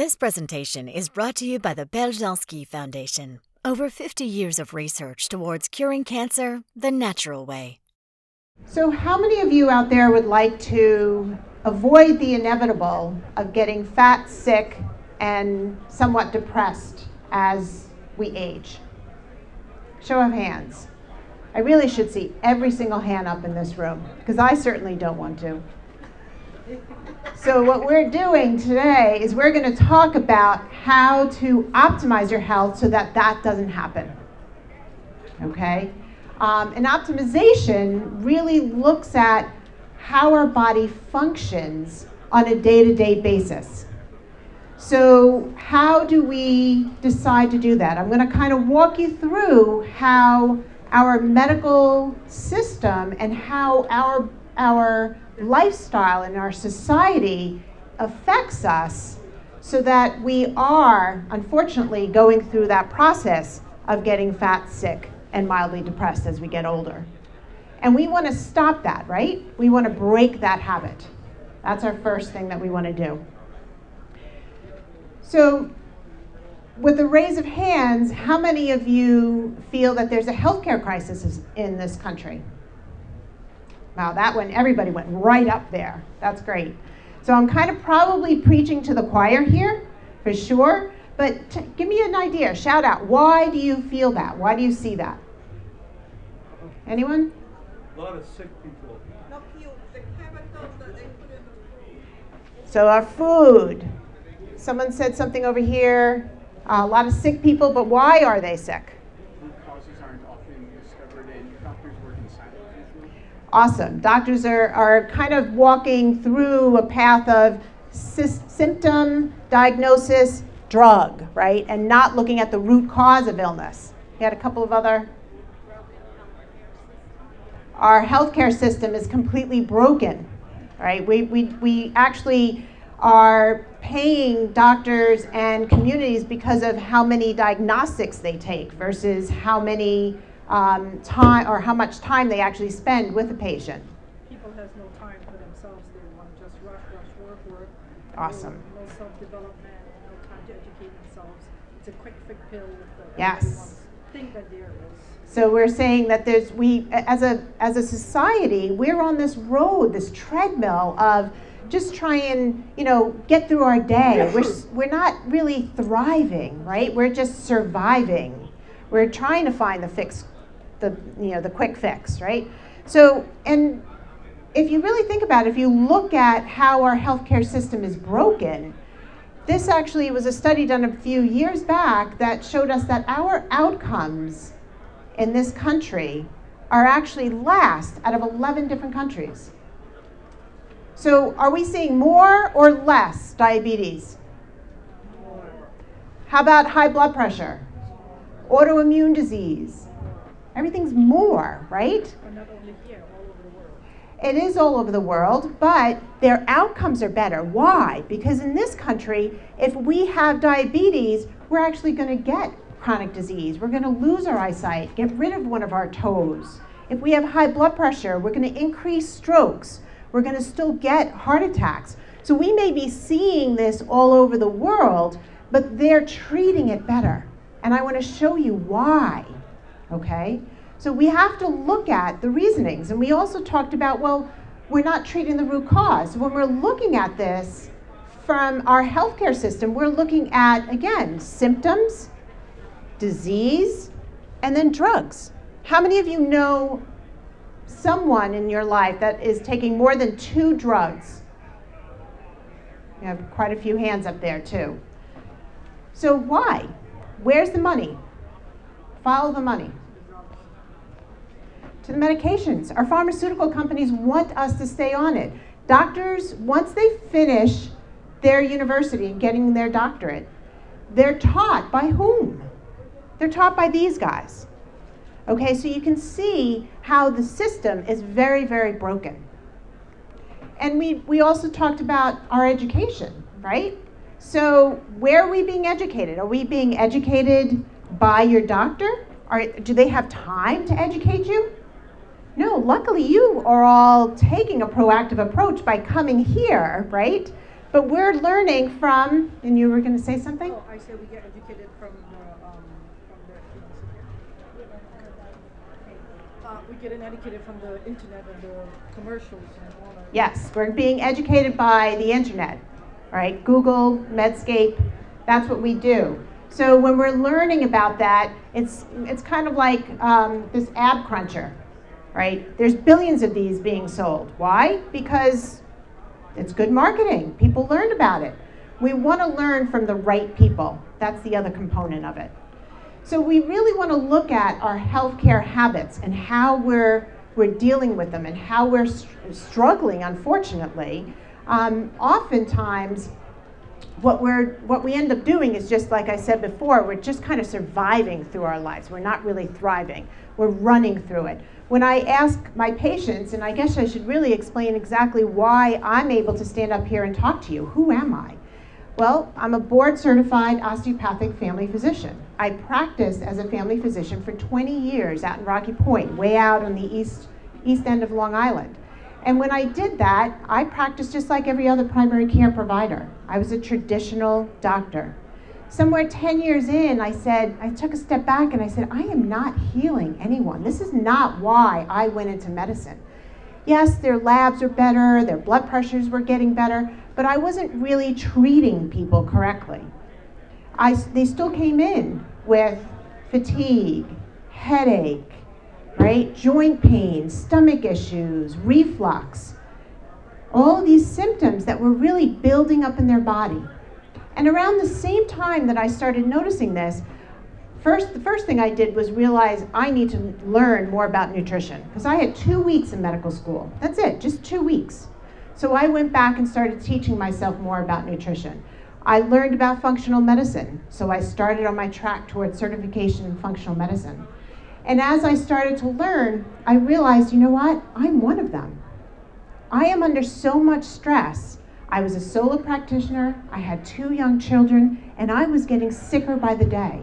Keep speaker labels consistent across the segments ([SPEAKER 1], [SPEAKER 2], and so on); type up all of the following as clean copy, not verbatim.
[SPEAKER 1] This presentation is brought to you by the Beljanski Foundation. Over 50 years of research towards curing cancer the natural way.
[SPEAKER 2] So how many of you out there would like to avoid the inevitable of getting fat, sick, and somewhat depressed as we age? Show of hands. I really should see every single hand up in this room, because I certainly don't want to. So what we're doing today is we're going to talk about how to optimize your health so that that doesn't happen. Okay? And optimization really looks at how our body functions on a day-to-day basis. So how do we decide to do that? I'm going to kind of walk you through how our medical system and how our lifestyle and our society affects us so that we are, unfortunately, going through that process of getting fat, sick, and mildly depressed as we get older. And we want to stop that, right? We want to break that habit. That's our first thing that we want to do. So with a raise of hands, how many of you feel that there's a healthcare crisis in this country? Wow, that one, everybody went right up there. That's great. So I'm kind of probably preaching to the choir here, for sure. But give me an idea, shout out. Why do you feel that? Why do you see that? Anyone?
[SPEAKER 3] A lot of sick people.
[SPEAKER 2] So our food. Someone said something over here. A lot of sick people, but why are they sick?
[SPEAKER 3] Root causes aren't often discovered and doctors work in silence.
[SPEAKER 2] Awesome. Doctors are kind of walking through a path of symptom, diagnosis, drug, right? And not looking at the root cause of illness. You had a couple of other? Our healthcare system is completely broken, right? We actually are paying doctors and communities because of how many diagnostics they take versus how many time or how much time they actually spend with a patient.
[SPEAKER 4] People has no time for themselves. They want to just rush, work.
[SPEAKER 2] Awesome.
[SPEAKER 4] No self-development, no time to educate themselves. It's a quick pill that
[SPEAKER 2] Yes.
[SPEAKER 4] think that there is.
[SPEAKER 2] So we're saying that as a society, we're on this road, this treadmill of just try and, get through our day. We're not really thriving, right? We're just surviving. We're trying to find the fix, the quick fix, right? So, and if you really think about it, if you look at how our healthcare system is broken, this actually was a study done a few years back that showed us that our outcomes in this country are actually last out of 11 different countries. So are we seeing more or less diabetes?
[SPEAKER 4] More.
[SPEAKER 2] How about high blood pressure? Autoimmune disease? Everything's more, right?
[SPEAKER 4] But not only here, all over the world.
[SPEAKER 2] It is all over the world, but their outcomes are better. Why? Because in this country, if we have diabetes, we're actually going to get chronic disease. We're going to lose our eyesight, get rid of one of our toes. If we have high blood pressure, we're going to increase strokes. We're going to still get heart attacks. So we may be seeing this all over the world, but they're treating it better. And I want to show you why, okay? So we have to look at the reasonings. And we also talked about, well, we're not treating the root cause. When we're looking at this from our healthcare system, we're looking at, again, symptoms, disease, and then drugs. How many of you know someone in your life that is taking more than 2 drugs? You have quite a few hands up there too. So why? Where's the money? Follow the money. To the medications. Our pharmaceutical companies want us to stay on it. Doctors, once they finish their university and getting their doctorate, they're taught by whom? They're taught by these guys. Okay, so you can see how the system is very, very broken. And we also talked about our education, right? So where are we being educated? Are we being educated by your doctor? Do they have time to educate you? No, luckily you are all taking a proactive approach by coming here, right? But we're learning from, and you were going to say something?
[SPEAKER 4] Oh, I said we get educated from we're getting educated from the internet and the commercials and all that.
[SPEAKER 2] Yes, we're being educated by the internet, right? Google, Medscape, that's what we do. So when we're learning about that, it's kind of like this ab cruncher, right? There's billions of these being sold. Why? Because it's good marketing. People learn about it. We want to learn from the right people. That's the other component of it. So we really want to look at our healthcare habits and how we're dealing with them and how we're struggling, unfortunately. Oftentimes, what we end up doing is just like I said before, we're just kind of surviving through our lives. We're not really thriving. We're running through it. When I ask my patients, and I guess I should really explain exactly why I'm able to stand up here and talk to you. Who am I? Well, I'm a board-certified osteopathic family physician. I practiced as a family physician for 20 years out in Rocky Point, way out on the east end of Long Island. And when I did that, I practiced just like every other primary care provider. I was a traditional doctor. Somewhere 10 years in, I took a step back and I said, I am not healing anyone. This is not why I went into medicine. Yes, their labs are better, their blood pressures were getting better, but I wasn't really treating people correctly. They still came in with fatigue, headache, right? Joint pain, stomach issues, reflux, all of these symptoms that were really building up in their body. And around the same time that I started noticing this, the first thing I did was realize I need to learn more about nutrition, because I had 2 weeks in medical school. That's it, just 2 weeks. So I went back and started teaching myself more about nutrition. I learned about functional medicine, so I started on my track towards certification in functional medicine. And as I started to learn, I realized, you know what? I'm one of them. I am under so much stress. I was a solo practitioner, I had 2 young children, and I was getting sicker by the day.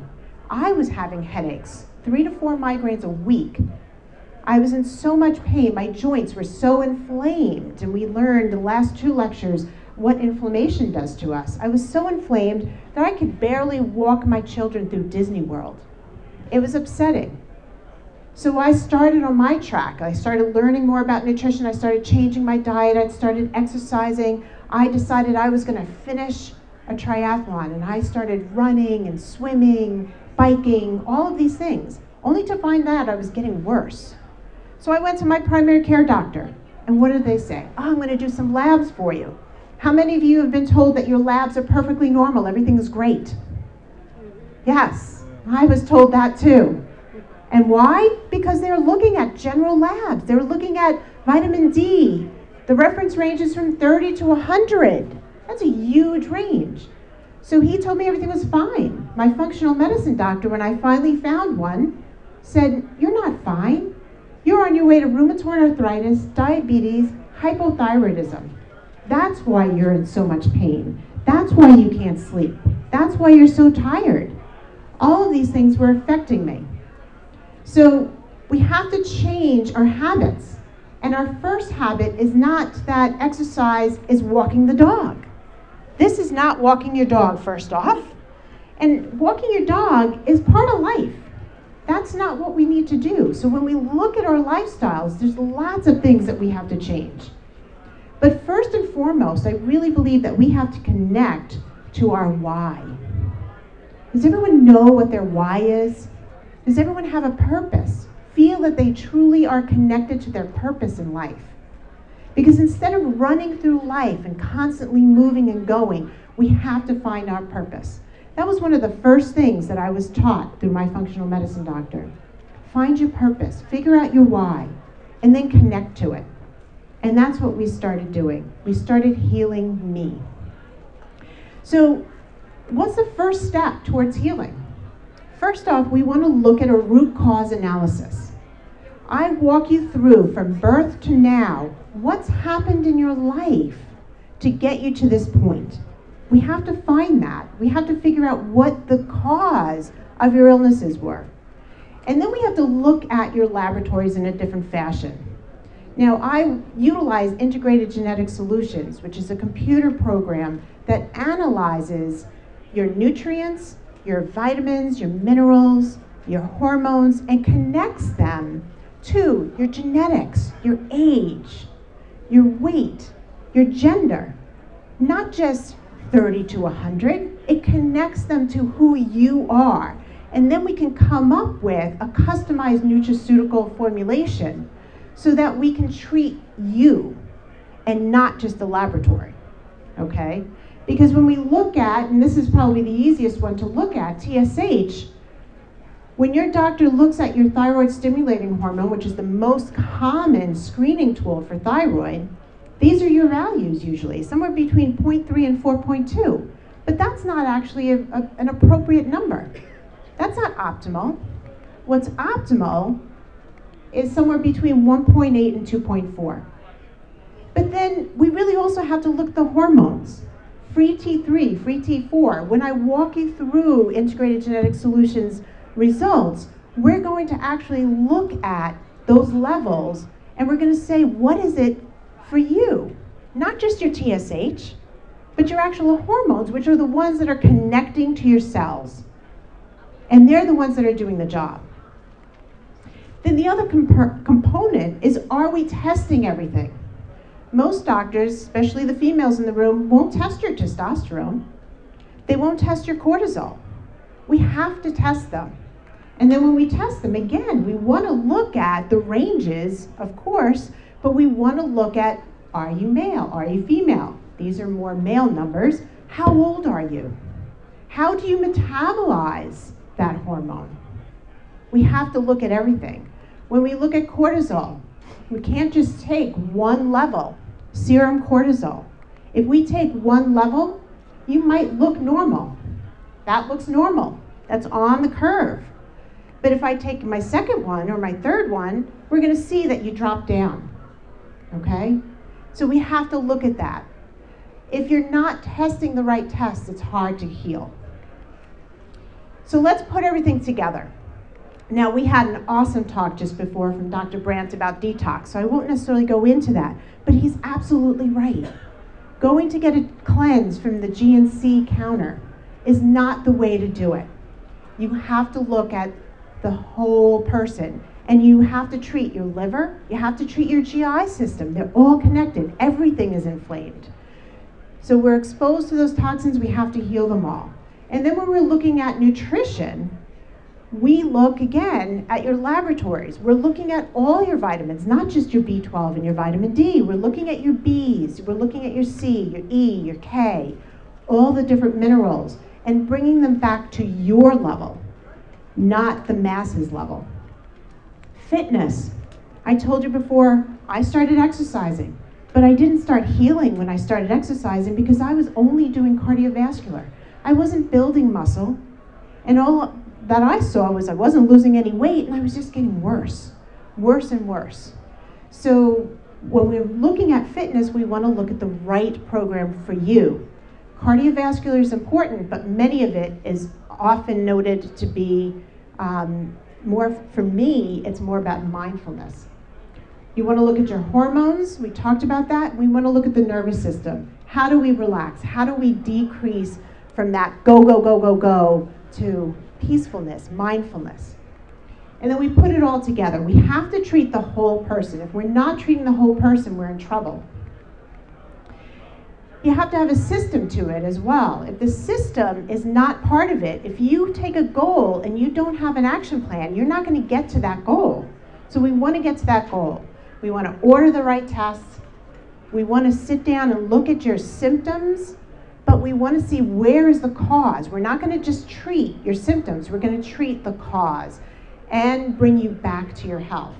[SPEAKER 2] I was having headaches, 3 to 4 migraines a week. I was in so much pain, my joints were so inflamed, and we learned the last 2 lectures what inflammation does to us. I was so inflamed that I could barely walk my children through Disney World. It was upsetting. So I started on my track. I started learning more about nutrition. I started changing my diet. I started exercising. I decided I was going to finish a triathlon, and I started running and swimming, biking, all of these things, only to find that I was getting worse. So I went to my primary care doctor, and what did they say? Oh, I'm going to do some labs for you. How many of you have been told that your labs are perfectly normal, everything is great? Yes, I was told that too. And why? Because they're looking at general labs. They're looking at vitamin D. The reference range is from 30 to 100. That's a huge range. So he told me everything was fine. My functional medicine doctor, when I finally found one, said, you're not fine. You're on your way to rheumatoid arthritis, diabetes, hypothyroidism. That's why you're in so much pain. That's why you can't sleep. That's why you're so tired. All of these things were affecting me. So we have to change our habits. And our first habit is not that exercise is walking the dog. This is not walking your dog, first off. And walking your dog is part of life. That's not what we need to do. So when we look at our lifestyles, there's lots of things that we have to change. But first and foremost, I really believe that we have to connect to our why. Does everyone know what their why is? Does everyone have a purpose? Feel that they truly are connected to their purpose in life? Because instead of running through life and constantly moving and going, we have to find our purpose. That was one of the first things that I was taught through my functional medicine doctor. Find your purpose, figure out your why, and then connect to it. And that's what we started doing. We started healing me. So what's the first step towards healing? First off, we want to look at a root cause analysis. I walk you through from birth to now, what's happened in your life to get you to this point. We have to find that. We have to figure out what the cause of your illnesses were. And then we have to look at your laboratories in a different fashion. Now, I utilize Integrated Genetic Solutions, which is a computer program that analyzes your nutrients, your vitamins, your minerals, your hormones, and connects them to your genetics, your age, your weight, your gender. Not just 30 to 100, it connects them to who you are. And then we can come up with a customized nutraceutical formulation so that we can treat you and not just the laboratory, okay? Because when we look at, and this is probably the easiest one to look at, TSH, when your doctor looks at your thyroid stimulating hormone, which is the most common screening tool for thyroid, these are your values usually, somewhere between 0.3 and 4.2. But that's not actually an appropriate number. That's not optimal. What's optimal is somewhere between 1.8 and 2.4. But then we really also have to look at the hormones. Free T3, free T4. When I walk you through Integrated Genetic Solutions results, we're going to actually look at those levels and we're going to say, what is it for you? Not just your TSH, but your actual hormones, which are the ones that are connecting to your cells. And they're the ones that are doing the job. Then the other component is, are we testing everything? Most doctors, especially the females in the room, won't test your testosterone. They won't test your cortisol. We have to test them. And then when we test them, again, we want to look at the ranges, of course, but we want to look at, are you male? Are you female? These are more male numbers. How old are you? How do you metabolize that hormone? We have to look at everything. When we look at cortisol, we can't just take one level, serum cortisol. If we take one level, you might look normal. That looks normal. That's on the curve. But if I take my second one or my third one, we're going to see that you drop down, okay? So we have to look at that. If you're not testing the right tests, it's hard to heal. So let's put everything together. Now, we had an awesome talk just before from Dr. Brandt about detox, so I won't necessarily go into that, but he's absolutely right. Going to get a cleanse from the GNC counter is not the way to do it. You have to look at the whole person, and you have to treat your liver, you have to treat your GI system. They're all connected. Everything is inflamed. So we're exposed to those toxins, we have to heal them all. And then when we're looking at nutrition, we look again at your laboratories. We're looking at all your vitamins, not just your B12 and your vitamin D. We're looking at your Bs, we're looking at your C, your E, your K, all the different minerals, and bringing them back to your level, not the masses level. Fitness. I told you before, I started exercising, but I didn't start healing when I started exercising because I was only doing cardiovascular. I wasn't building muscle, and all that I saw was I wasn't losing any weight, and I was just getting worse and worse. So when we're looking at fitness, we want to look at the right program for you. Cardiovascular is important, but many of it is often noted to be more, for me, it's more about mindfulness. You want to look at your hormones, we talked about that. We want to look at the nervous system. How do we relax? How do we decrease from that go, go, go, go, go to peacefulness, mindfulness? And then we put it all together. We have to treat the whole person. If we're not treating the whole person, we're in trouble. You have to have a system to it as well. If the system is not part of it, if you take a goal and you don't have an action plan, you're not going to get to that goal. So we want to get to that goal. We want to order the right tests. We want to sit down and look at your symptoms, but we want to see where is the cause. We're not going to just treat your symptoms. We're going to treat the cause and bring you back to your health.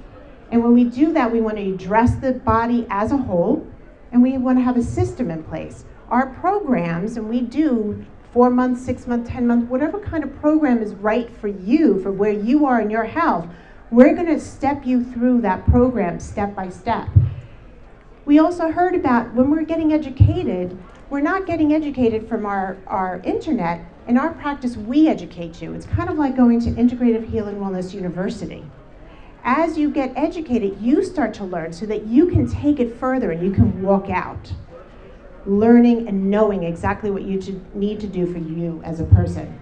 [SPEAKER 2] And when we do that, we want to address the body as a whole, and we want to have a system in place. Our programs, and we do 4 months, 6 months, 10 months, whatever kind of program is right for you, for where you are in your health, we're going to step you through that program step by step. We also heard about when we're getting educated, we're not getting educated from our internet. In our practice, we educate you. It's kind of like going to Integrative Healing Wellness University. As you get educated, you start to learn so that you can take it further and you can walk out, learning and knowing exactly what you need to do for you as a person.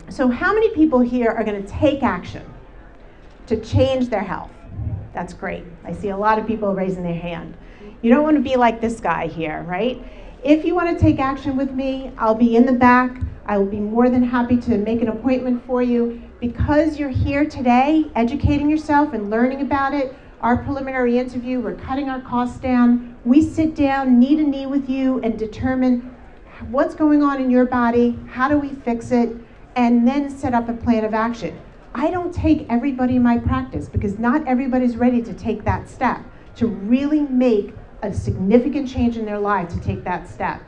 [SPEAKER 2] So how many people here are going to take action to change their health? That's great. I see a lot of people raising their hand. You don't want to be like this guy here, right? If you want to take action with me, I'll be in the back. I will be more than happy to make an appointment for you. Because you're here today, educating yourself and learning about it, our preliminary interview, we're cutting our costs down. We sit down knee to knee with you and determine what's going on in your body, how do we fix it, and then set up a plan of action. I don't take everybody in my practice because not everybody's ready to take that step, to really make a significant change in their life, to take that step.